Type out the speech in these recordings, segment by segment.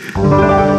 「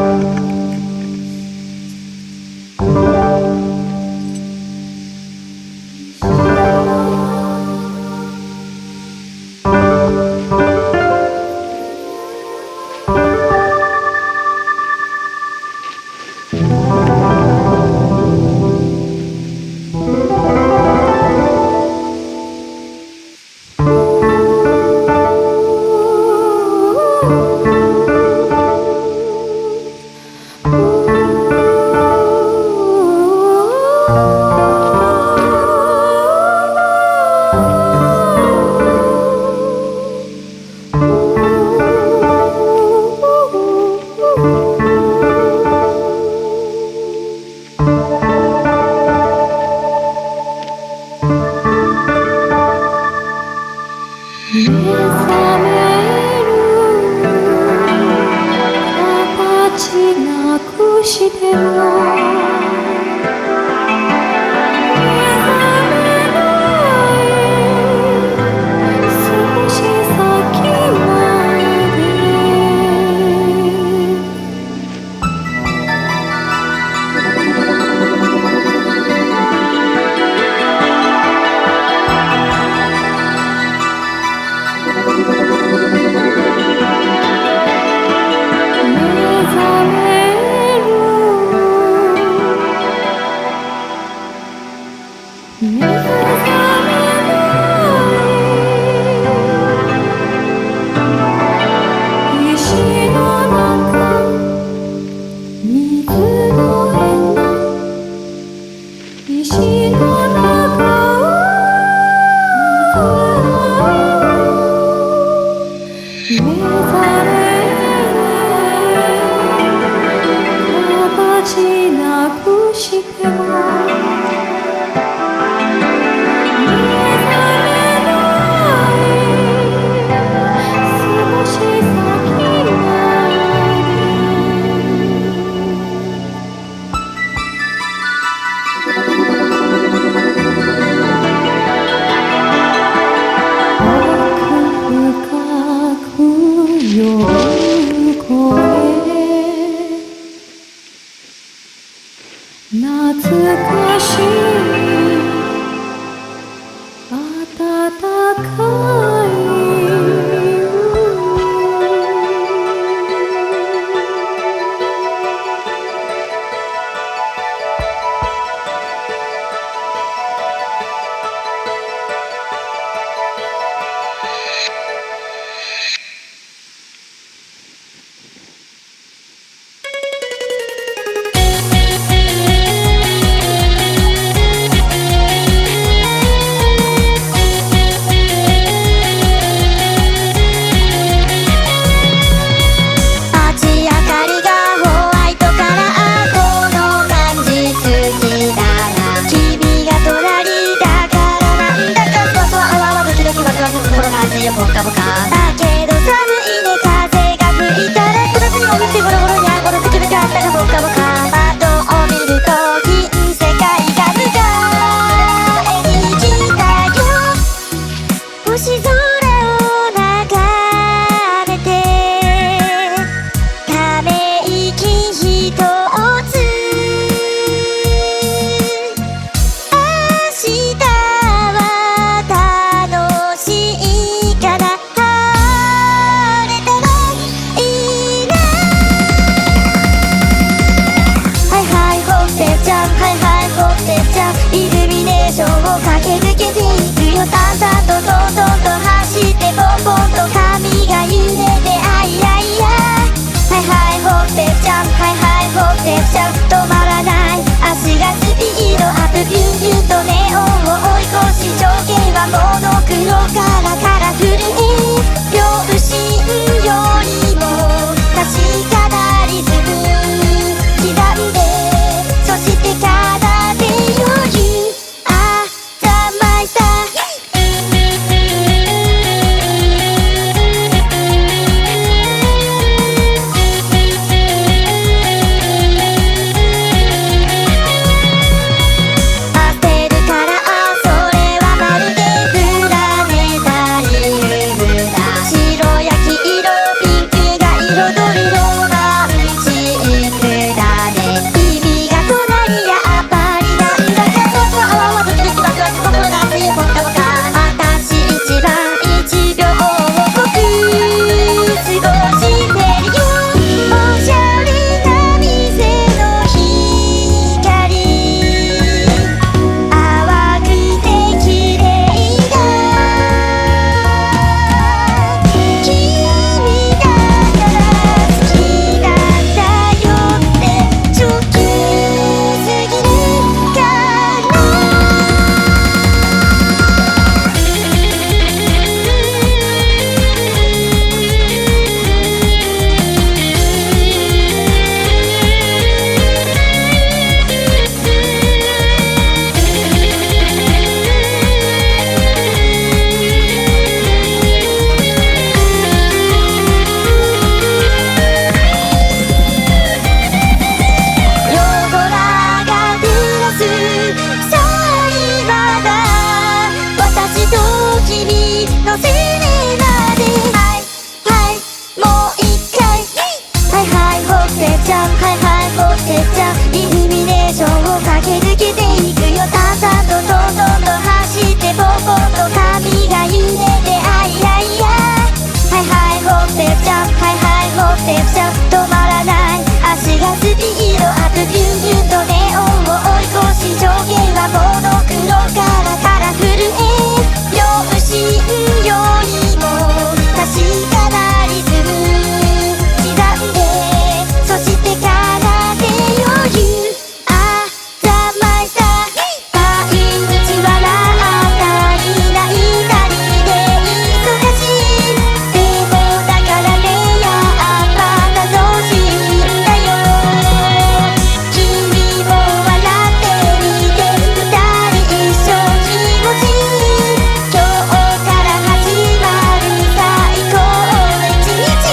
ゃん、はいはい、ホテちゃん、イルミネーションを駆け抜けていくよ。タンタンとトントンと走ってポンポンと髪が揺れてあいやいや。はいはいホテちゃん、はいはいホテちゃん、止まらない足がスピードアップ、ビュンビュンとネオンを追い越し、上下はモノクロからカラフルへ、両親よりも確かなリズム刻んで、そして奏でよyou are the master。 毎日笑ったり泣いたりで忙しい、でもだからねやっぱ楽しいんだよ。君も笑ってみて、二人一緒気持ちいい、今日から始まる最高の一日。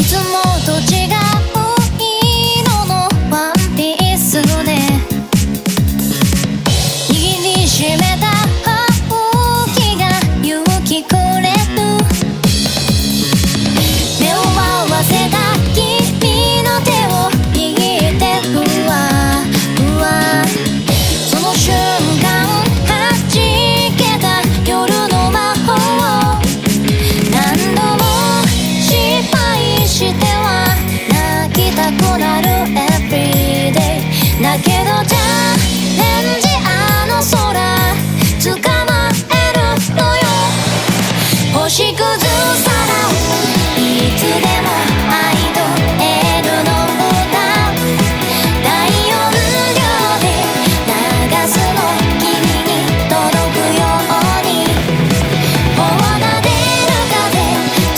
いつもと違う色のワンピースで握りしめた青木が勇気くれる、目を合わせた君の手を握ってふわふわ、その瞬間弾けた夜の魔法、何度も失敗しては泣きたくなる Everyday だけどチャレンジ、あの空捕まえるのよ、星屑皿をいつでも愛とエールの歌、大音量で流すの、君に届くように、放なでる風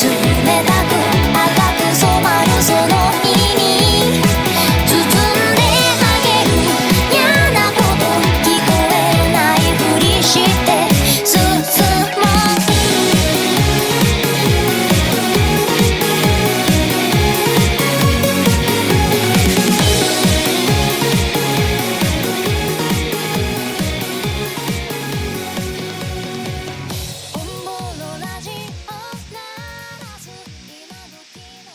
冷たく赤く染まるその意味、包んであげる、嫌なこと聞こえないふりして進もう。オンボロラジオ鳴らす今時の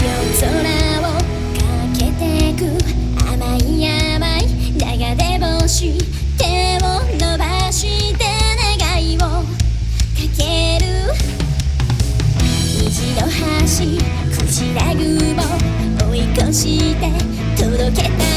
夜空をかけてく甘い甘い流れ星、手を伸ばして願いをかける、虹の橋クジラ雲追い越して届けた